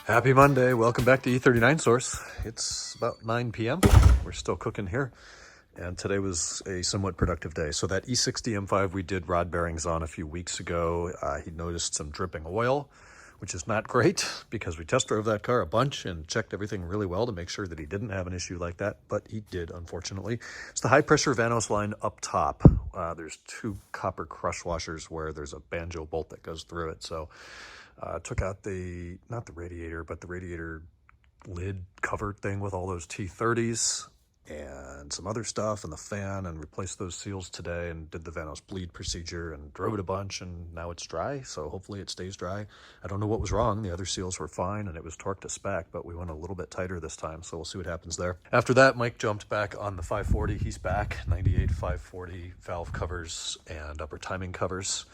Happy Monday. Welcome back to E39 Source. It's about 9 p.m. We're still cooking here. And today was a somewhat productive day. So that E60 M5 we did rod bearings on a few weeks ago, he noticed some dripping oil, which is not great because we test drove that car a bunch and checked everything really well to make sure that he didn't have an issue like that, but he did, unfortunately. It's the high pressure Vanos line up top. There's two copper crush washers where there's a banjo bolt that goes through it. So took out not the radiator, but the radiator lid cover thing with all those T30s and some other stuff and the fan, and replaced those seals today and did the Vanos bleed procedure and drove it a bunch, and now it's dry, so hopefully it stays dry. I don't know what was wrong. The other seals were fine and it was torqued to spec, but we went a little bit tighter this time, so we'll see what happens there. After that, Mike jumped back on the 540. He's back, 98 540 valve covers and upper timing covers.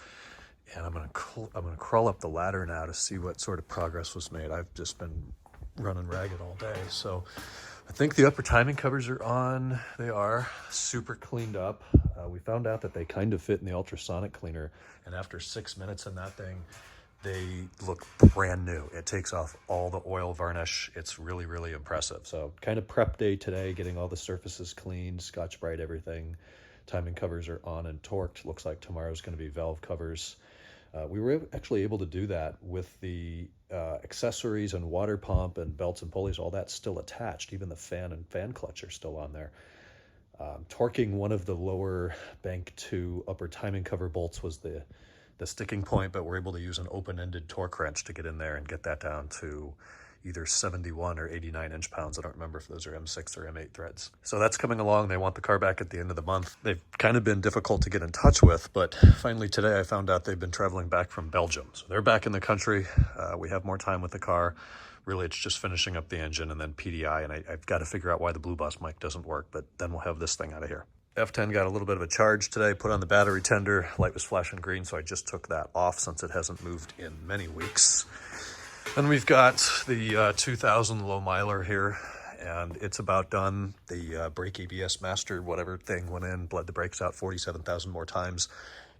And I'm gonna crawl up the ladder now to see what sort of progress was made. I've just been running ragged all day. So I think the upper timing covers are on. They are super cleaned up. We found out that they kind of fit in the ultrasonic cleaner. And after 6 minutes in that thing, they look brand new. It takes off all the oil varnish. It's really, really impressive. So kind of prep day today, getting all the surfaces cleaned, Scotch-Brite everything. Timing covers are on and torqued. Looks like tomorrow's gonna be valve covers. We were actually able to do that with the accessories and water pump and belts and pulleys, all that's still attached. Even the fan and fan clutch are still on there. Torquing one of the lower bank 2 upper timing cover bolts was the sticking point, but we're able to use an open-ended torque wrench to get in there and get that down to either 71 or 89 inch-pounds. I don't remember if those are M6 or M8 threads. So that's coming along. They want the car back at the end of the month. They've kind of been difficult to get in touch with, but finally today I found out they've been traveling back from Belgium. So they're back in the country. We have more time with the car. Really, it's just finishing up the engine and then PDI, and I've got to figure out why the Blue Bus mic doesn't work, but then we'll have this thing out of here. F10 got a little bit of a charge today, put on the battery tender. Light was flashing green, so I just took that off since it hasn't moved in many weeks. Then we've got the 2000 low miler here, and it's about done. The brake ABS master, whatever thing went in, bled the brakes out 47,000 more times.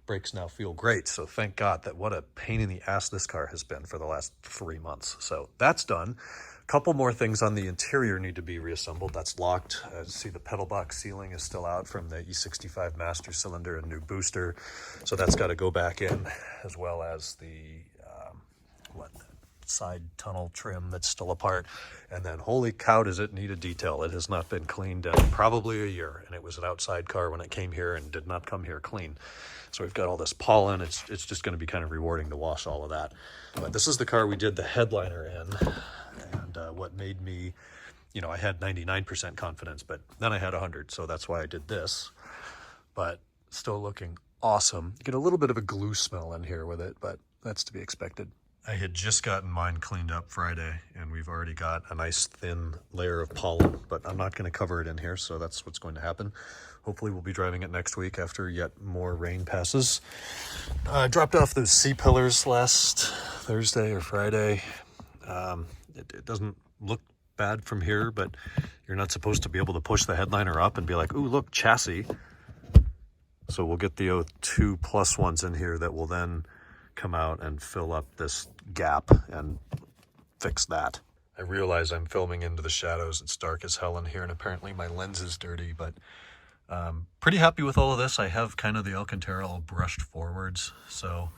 Brakes now feel great, so thank God. That what a pain in the ass this car has been for the last 3 months. So that's done. A couple more things on the interior need to be reassembled. That's locked. See, the pedal box sealing is still out from the E65 master cylinder and new booster, so that's got to go back in, as well as the side tunnel trim that's still apart. And then holy cow, does it need a detail. It has not been cleaned in probably a year, and it was an outside car when it came here and did not come here clean. So we've got all this pollen. It's just going to be kind of rewarding to wash all of that. But this is the car we did the headliner in, and what made me, I had 99% confidence, but then I had 100, so that's why I did this. But still looking awesome. You get a little bit of a glue smell in here with it, but that's to be expected. I had just gotten mine cleaned up Friday, and we've already got a nice thin layer of pollen, but I'm not going to cover it in here, so that's what's going to happen. Hopefully we'll be driving it next week after yet more rain passes. I dropped off those C-pillars last Thursday or Friday. It doesn't look bad from here, but you're not supposed to be able to push the headliner up and be like, ooh, look, chassis. So we'll get the 02 plus ones in here that will then come out and fill up this gap and fix that. I realize I'm filming into the shadows. It's dark as hell in here, and apparently my lens is dirty, but pretty happy with all of this. I have kind of the Alcantara all brushed forwards. So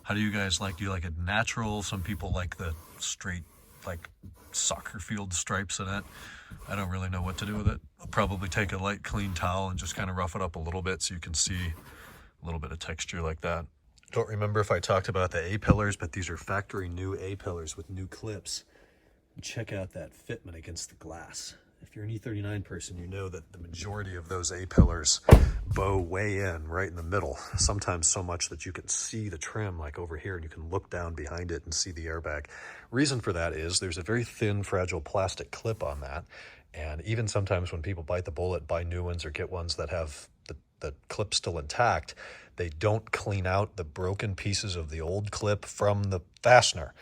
how do you guys like? Do you like it natural? Some people like the straight, like soccer field stripes in it. I don't really know what to do with it. I'll probably take a light clean towel and just kind of rough it up a little bit so you can see a little bit of texture like that. Don't remember if I talked about the A-pillars, but these are factory new A-pillars with new clips. Check out that fitment against the glass. If you're an E39 person, you know that the majority of those A-pillars bow way in right in the middle, sometimes so much that you can see the trim like over here, and you can look down behind it and see the airbag. Reason for that is there's a very thin, fragile plastic clip on that, and even sometimes when people bite the bullet, buy new ones or get ones that have the clip still intact, they don't clean out the broken pieces of the old clip from the fastener.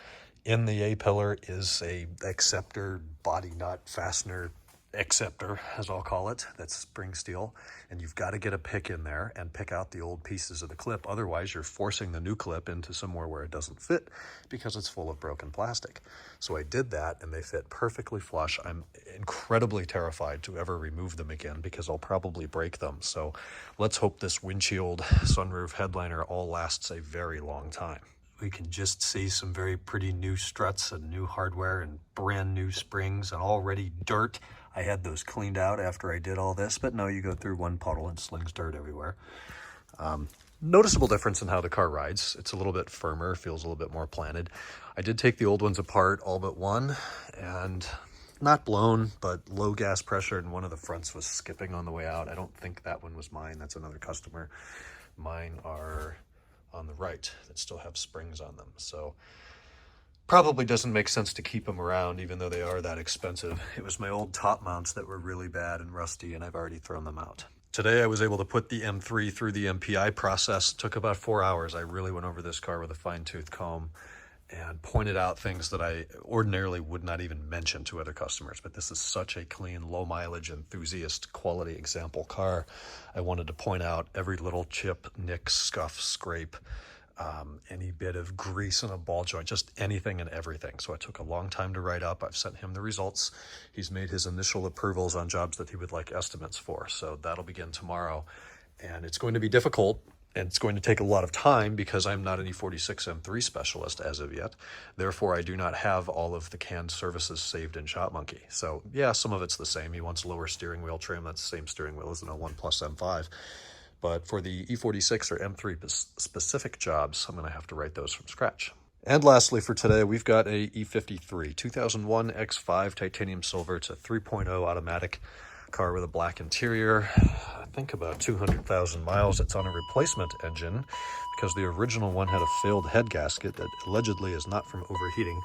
In the A-pillar is a acceptor body nut fastener acceptor, as I'll call it, that's spring steel, and you've got to get a pick in there and pick out the old pieces of the clip. Otherwise, you're forcing the new clip into somewhere where it doesn't fit because it's full of broken plastic. So I did that, and they fit perfectly flush. I'm incredibly terrified to ever remove them again because I'll probably break them. So let's hope this windshield, sunroof, headliner all lasts a very long time. We can just see some very pretty new struts and new hardware and brand new springs and already dirt. I had those cleaned out after I did all this, but no, you go through one puddle and slings dirt everywhere. Noticeable difference in how the car rides. It's a little bit firmer, feels a little bit more planted. I did take the old ones apart, all but one, and not blown, but low gas pressure, and one of the fronts was skipping on the way out. I don't think that one was mine. That's another customer. Mine are on the right that still have springs on them. So probably doesn't make sense to keep them around even though they are that expensive. It was my old top mounts that were really bad and rusty, and I've already thrown them out. Today I was able to put the M3 through the MPI process. It took about 4 hours. I really went over this car with a fine-tooth comb and pointed out things that I ordinarily would not even mention to other customers. But this is such a clean, low mileage, enthusiast quality example car. I wanted to point out every little chip, nick, scuff, scrape, any bit of grease in a ball joint, just anything and everything. So it took a long time to write up. I've sent him the results. He's made his initial approvals on jobs that he would like estimates for. So that'll begin tomorrow. And it's going to be difficult. And it's going to take a lot of time because I'm not an E46 M3 specialist as of yet. Therefore, I do not have all of the canned services saved in ShopMonkey. So yeah, some of it's the same. He wants lower steering wheel trim. That's the same steering wheel as an 01 Plus M5. But for the E46 or M3 specific jobs, I'm going to have to write those from scratch. And lastly for today, we've got a E53 2001 X5 titanium silver. It's a 3.0 automatic car with a black interior. I think about 200,000 miles. It's on a replacement engine because the original one had a failed head gasket that allegedly is not from overheating.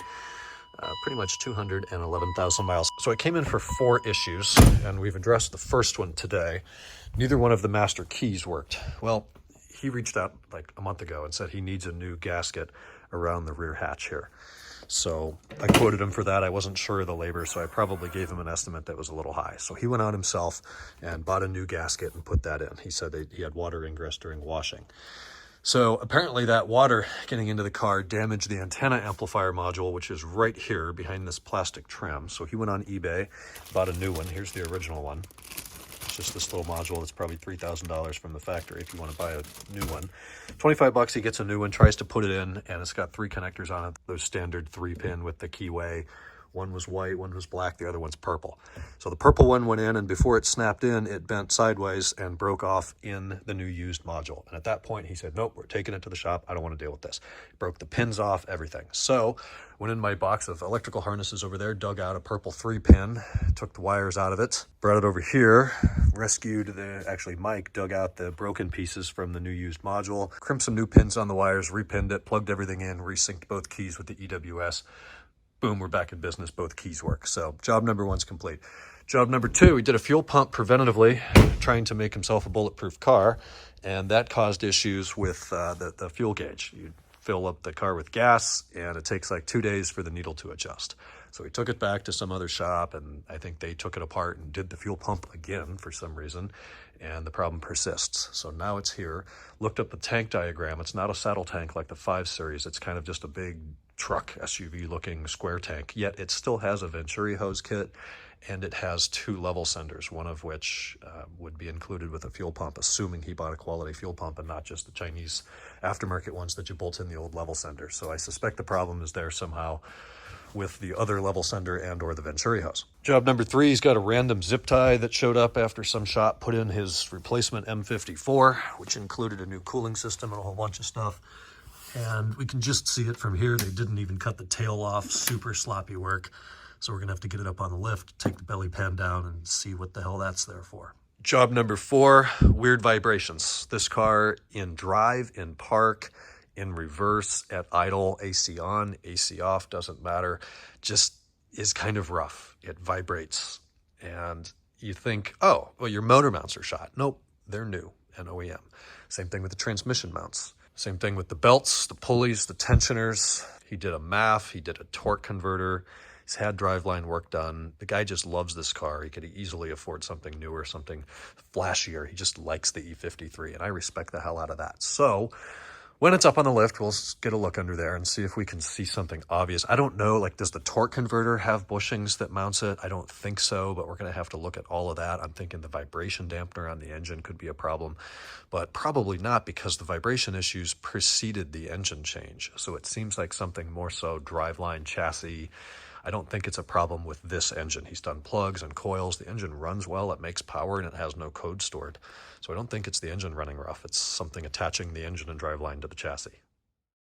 Pretty much 211,000 miles. So it came in for 4 issues, and we've addressed the first one today. Neither one of the master keys worked. Well, he reached out like a month ago and said he needs a new gasket around the rear hatch here. So I quoted him for that. I wasn't sure of the labor, so I probably gave him an estimate that was a little high. So he went out himself and bought a new gasket and put that in. He said that he had water ingress during washing. So apparently that water getting into the car damaged the antenna amplifier module, which is right here behind this plastic trim. So he went on eBay, bought a new one. Here's the original one. It's just this little module that's probably $3,000 from the factory if you want to buy a new one. 25 bucks, he gets a new one, tries to put it in, and it's got 3 connectors on it. Those standard 3-pin with the keyway. One was white, one was black, the other one's purple. So the purple one went in, and before it snapped in, it bent sideways and broke off in the new used module. And at that point, he said, nope, we're taking it to the shop. I don't want to deal with this. Broke the pins off, everything. So went in my box of electrical harnesses over there, dug out a purple 3-pin, took the wires out of it, brought it over here, rescued Mike dug out the broken pieces from the new used module, crimped some new pins on the wires, repinned it, plugged everything in, resynced both keys with the EWS. Boom, we're back in business. Both keys work. So job number 1's complete. Job number 2, he did a fuel pump preventatively, trying to make himself a bulletproof car, and that caused issues with the fuel gauge. You fill up the car with gas, and it takes like 2 days for the needle to adjust. So he took it back to some other shop, and I think they took it apart and did the fuel pump again for some reason, and the problem persists. So now it's here. Looked up the tank diagram. It's not a saddle tank like the 5 Series. It's kind of just a big truck SUV looking square tank, yet it still has a Venturi hose kit, and it has 2 level senders, one of which would be included with a fuel pump, assuming he bought a quality fuel pump and not just the Chinese aftermarket ones that you bolt in the old level sender. So I suspect the problem is there somehow with the other level sender and or the Venturi hose. Job number 3, he's got a random zip tie that showed up after some shop put in his replacement M54, which included a new cooling system and a whole bunch of stuff. And we can just see it from here. They didn't even cut the tail off. Super sloppy work. So we're going to have to get it up on the lift, take the belly pan down, and see what the hell that's there for. Job number 4, weird vibrations. This car in drive, in park, in reverse, at idle, AC on, AC off, doesn't matter, just is kind of rough. It vibrates. And you think, oh, well, your motor mounts are shot. Nope, they're new and OEM. Same thing with the transmission mounts. Same thing with the belts, the pulleys, the tensioners. He did a MAF, he did a torque converter. He's had driveline work done. The guy just loves this car. He could easily afford something newer, something flashier. He just likes the E53, and I respect the hell out of that. So when it's up on the lift, we'll get a look under there and see if we can see something obvious. I don't know, like, does the torque converter have bushings that mounts it? I don't think so, but we're going to have to look at all of that. I'm thinking the vibration dampener on the engine could be a problem, but probably not, because the vibration issues preceded the engine change. So it seems like something more so driveline, chassis. I don't think it's a problem with this engine. He's done plugs and coils. The engine runs well, it makes power, and it has no code stored. So I don't think it's the engine running rough. It's something attaching the engine and driveline to the chassis.